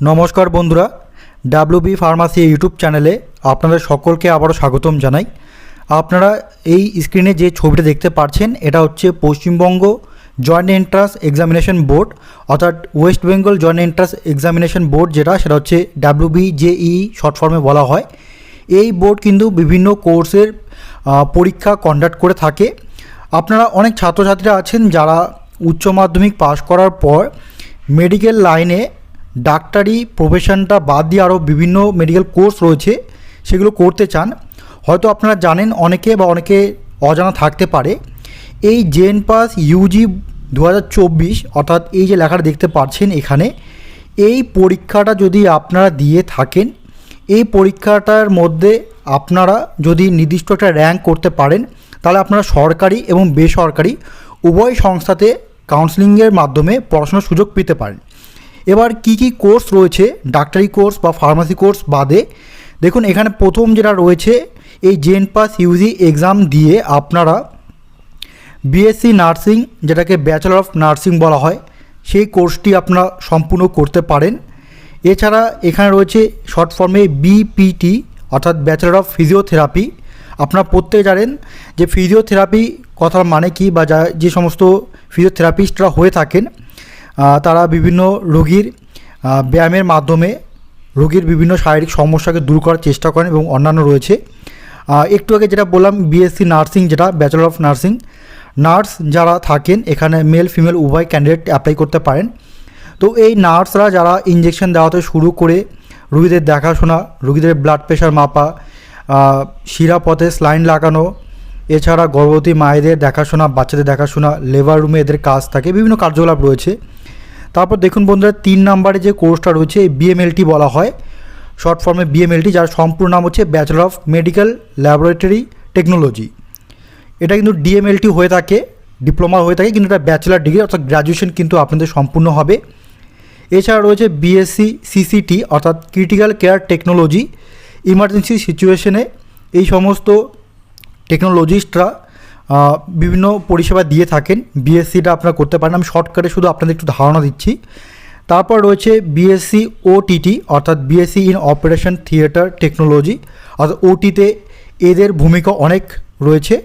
নমস্কার বন্ধুরা, WB pharmacy YouTube চ্যানেলে আপনাদের সকলকে আবারও স্বাগতম জানাই। আপনারা এই স্ক্রিনে যে ছবিটা দেখতে পাচ্ছেন এটা হচ্ছে Paschimbanga joint entrance examination board, অর্থাৎ West Bengal joint entrance examination board, সেটা হচ্ছে WBJEE শর্ট ফর্মে বলা হয়। এই বোর্ড কিন্তু বিভিন্ন কোর্সের পরীক্ষা কন্ডাক্ট করে থাকে। আপনারা অনেক ছাত্রছাত্রীরা আছেন যারা উচ্চ মাধ্যমিক পাশ করার পর মেডিকেল লাইনে ডাক্তারি প্রফেশনটা বাদ দিয়ে আরও বিভিন্ন মেডিকেল কোর্স রয়েছে, সেগুলো করতে চান। হয়তো আপনারা জানেন অনেকে অজানা থাকতে পারে। এই জেন পাস ইউজি 2024 অর্থাৎ এই যে লেখাটা দেখতে পাচ্ছেন এখানে, এই পরীক্ষাটা যদি আপনারা দিয়ে থাকেন, এই পরীক্ষাটার মধ্যে আপনারা যদি নির্দিষ্ট একটা র্যাঙ্ক করতে পারেন, তাহলে আপনারা সরকারি এবং বেসরকারি উভয় সংস্থাতে কাউন্সেলিংয়ের মাধ্যমে পড়াশোনার সুযোগ পেতে পারেন। এবার কি কি কোর্স রয়েছে ডাক্তারি কোর্স বা ফার্মাসি কোর্স বাদে, দেখুন এখানে প্রথম যেটা রয়েছে, এই জেন পাস ইউজি এক্সাম দিয়ে আপনারা বিএসসি নার্সিং, যেটাকে ব্যাচেলর অফ নার্সিং বলা হয়, সেই কোর্সটি আপনারা সম্পূর্ণ করতে পারেন। এছাড়া এখানে রয়েছে শর্ট ফর্মে বিপিটি অর্থাৎ ব্যাচেলর অফ ফিজিওথেরাপি। আপনারা প্রত্যেকে জানেন যে ফিজিওথেরাপি কথার মানে কি, বা যে সমস্ত ফিজিওথেরাপিস্টরা হয়ে থাকেন তারা বিভিন্ন রোগীর ব্যায়ামের মাধ্যমে রোগীর বিভিন্ন শারীরিক সমস্যাকে দূর করার চেষ্টা করেন এবং অন্যান্য রয়েছে। একটু আগে যেটা বললাম বিএসসি নার্সিং, যেটা ব্যাচেলর অফ নার্সিং, নার্স যারা থাকেন এখানে মেল ফিমেল উভয় ক্যান্ডিডেট অ্যাপ্লাই করতে পারেন। তো এই নার্সরা যারা ইঞ্জেকশন দেওয়া থেকে শুরু করে রোগীদের দেখাশোনা, রোগীদের ব্লাড প্রেশার মাপা, শিরাপথে স্লাইন লাগানো, এছাড়া গর্ভবতী মায়েদের দেখাশোনা, বাচ্চাদের দেখাশোনা, লেবার রুমে এদের কাজ থাকে, বিভিন্ন কার্যকলাপ রয়েছে। তারপর দেখুন বন্ধুরা, 3 নম্বরে যে কোর্সটা রয়েছে বিএমএলটি বলা হয়, শর্ট ফর্মে বিএমএলটি, যার সম্পূর্ণ নাম হচ্ছে bachelor of medical laboratory technology. এটা কিন্তু ডিএমএলটি হয়ে থাকে, ডিপ্লোমা হয়ে থাকে, কিন্তু এটা ব্যাচেলার ডিগ্রি অর্থাৎ গ্র্যাজুয়েশন কিন্তু আপনাদের সম্পূর্ণ হবে। এছাড়া রয়েছে বিএসসি সিসিটি অর্থাৎ ক্রিটিক্যাল কেয়ার টেকনোলজি। ইমার্জেন্সি সিচুয়েশনে এই সমস্ত টেকনোলজিস্টরা বিভিন্ন পরিষেবা দিয়ে থাকেন। বিএসসিটা আপনারা করতে পারেন, আমি শর্টকাটে শুধু আপনাদের একটু ধারণা দিচ্ছি। তারপর রয়েছে বিএসসি ওটিটি অর্থাৎ BSc in operation theatre technology, অর্থাৎ ওটিতে এদের ভূমিকা অনেক রয়েছে।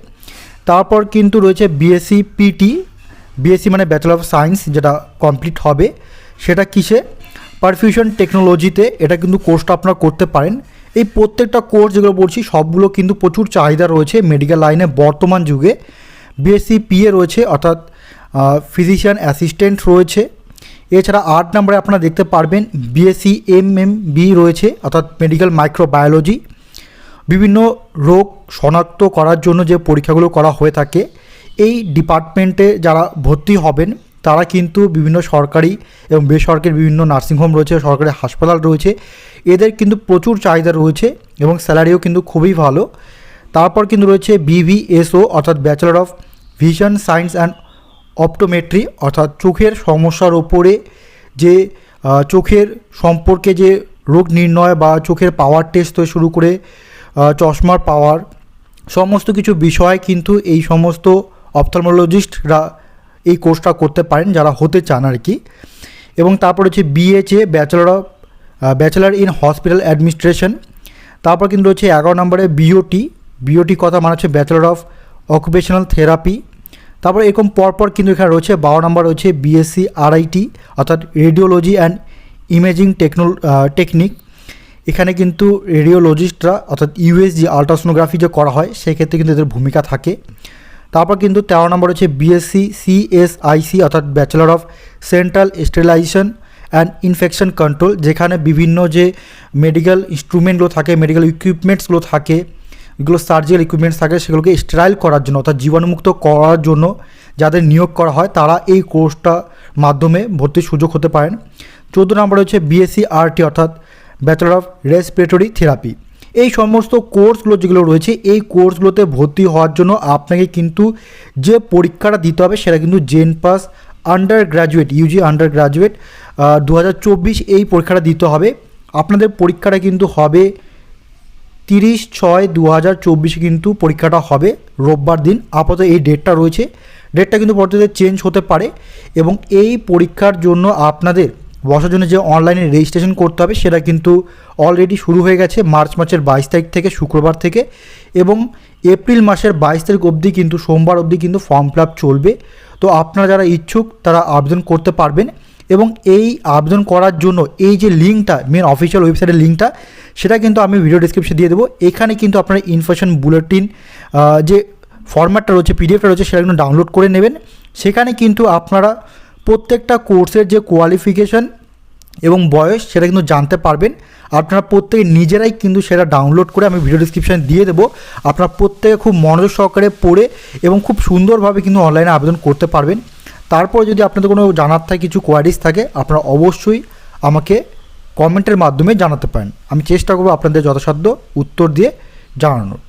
তারপর কিন্তু রয়েছে বিএসসি পিটি, বিএসসি মানে ব্যাচেলর অফ সায়েন্স, যেটা কমপ্লিট হবে, সেটা কিসে, পারফিউশন টেকনোলজিতে। এটা কিন্তু কোর্সটা আপনারা করতে পারেন। এই প্রত্যেকটা কোর্স যেগুলো বলছি সবগুলো কিন্তু প্রচুর চাহিদা রয়েছে মেডিকেল লাইনে বর্তমান যুগে। বিএসসি পিএ রয়েছে অর্থাৎ ফিজিশিয়ান অ্যাসিস্ট্যান্ট রয়েছে। এছাড়া 8 নম্বরে আপনারা দেখতে পারবেন বিএসসি এমএমবি রয়েছে অর্থাৎ মেডিকেল মাইক্রোবায়োলজি। বিভিন্ন রোগ শনাক্ত করার জন্য যে পরীক্ষাগুলো করা হয়ে থাকে, এই ডিপার্টমেন্টে যারা ভর্তি হবেন তারা কিন্তু বিভিন্ন সরকারি এবং বেসরকারি বিভিন্ন নার্সিংহোম রয়েছে, সরকারি হাসপাতাল রয়েছে, এদের কিন্তু প্রচুর চাহিদা রয়েছে এবং স্যালারিও কিন্তু খুবই ভালো। তারপর কিন্তু রয়েছে BVSO অর্থাৎ bachelor of vision science and optometry, অর্থাৎ চোখের সমস্যার ওপরে যে চোখের সম্পর্কে যে রোগ নির্ণয় বা চোখের পাওয়ার টেস্ট থেকে শুরু করে চশমার পাওয়ার সমস্ত কিছু বিষয় কিন্তু এই সমস্ত অপথলমোলজিস্টরা এই কোর্সটা করতে পারেন যারা হতে চান আর কি। এবং তারপর হচ্ছে BHA bachelor in hospital administration. তারপর কিন্তু রয়েছে 11 নম্বরে BOT কথা মানে হচ্ছে ব্যাচেলর অফ অকুপেশনাল থেরাপি। তারপর এরকম পরপর কিন্তু এখানে রয়েছে 12 নম্বর রয়েছে BSc RIT অর্থাৎ রেডিওলজি অ্যান্ড ইমেজিং টেকনিক। এখানে কিন্তু রেডিওলজিস্টরা অর্থাৎ USG আলট্রাসোনোগ্রাফি যে করা হয় সেক্ষেত্রে কিন্তু এদের ভূমিকা থাকে। তারপর কিন্তু 13 নম্বর হচ্ছে BSc CSIC অর্থাৎ bachelor of central sterilization and infection control, যেখানে বিভিন্ন যে মেডিকেল ইনস্ট্রুমেন্টগুলো থাকে, মেডিকেল ইকুইপমেন্টসগুলো থাকে, এগুলো সার্জিক্যাল ইকুইপমেন্টস থাকে, সেগুলোকে স্টেরাইল করার জন্য অর্থাৎ জীবাণুমুক্ত করার জন্য যাদের নিয়োগ করা হয় তারা এই কোর্সটার মাধ্যমে ভর্তির সুযোগ হতে পারেন। 14 নম্বর হচ্ছে BSc RT অর্থাৎ ব্যাচেলর অফ রেসপিরেটরি থেরাপি। এই সমস্ত কোর্সগুলো যেগুলো রয়েছে এই কোর্সগুলোতে ভর্তি হওয়ার জন্য আপনাকে কিন্তু যে পরীক্ষাটা দিতে হবে সেটা কিন্তু জেন পাস undergraduate UG undergraduate 2024 এই পরীক্ষাটা দিতে হবে। আপনাদের পরীক্ষাটা কিন্তু হবে 30/6/2024 কিন্তু পরীক্ষাটা হবে রোববার দিন। আপাতত এই ডেটটা রয়েছে, ডেটটা কিন্তু পরবর্তীতে চেঞ্জ হতে পারে। এবং এই পরীক্ষার জন্য আপনাদের বসার জন্য যে অনলাইনে রেজিস্ট্রেশন করতে হবে সেটা কিন্তু অলরেডি শুরু হয়ে গেছে মার্চ মাসের 22 তারিখ থেকে, শুক্রবার থেকে, এবং এপ্রিল মাসের 22 তারিখ অবধি কিন্তু, সোমবার অবধি কিন্তু ফর্ম ফিল আপ চলবে। তো আপনারা যারা ইচ্ছুক তারা আবেদন করতে পারবেন। এবং এই আবেদন করার জন্য এই যে লিঙ্কটা, মেন অফিসিয়াল ওয়েবসাইটের লিঙ্কটা, সেটা কিন্তু আমি ভিডিও ডিসক্রিপশনে দিয়ে দেবো। এখানে কিন্তু আপনারা ইনফরমেশন বুলেটিন যে ফরম্যাটটা রয়েছে, পিডিএফটা রয়েছে, সেটা কিন্তু ডাউনলোড করে নেবেন। সেখানে কিন্তু আপনারা প্রত্যেকটা কোর্সের যে কোয়ালিফিকেশান এবং বয়স সেটা কিন্তু জানতে পারবেন। আপনারা প্রত্যেকে নিজেরাই কিন্তু সেটা ডাউনলোড করে আমি ভিডিও ডিসক্রিপশানে দিয়ে দেবো। আপনারা প্রত্যেকে খুব মনোযোগ সহকারে পড়ে এবং খুব সুন্দরভাবে কিন্তু অনলাইনে আবেদন করতে পারবেন। তারপর যদি আপনাদের কোনো জানার থাকে, কিছু কোয়ারিজ থাকে, আপনারা অবশ্যই আমাকে কমেন্টের মাধ্যমে জানাতে পারেন। আমি চেষ্টা করবো আপনাদের যথাসাধ্য উত্তর দিয়ে জানানোর।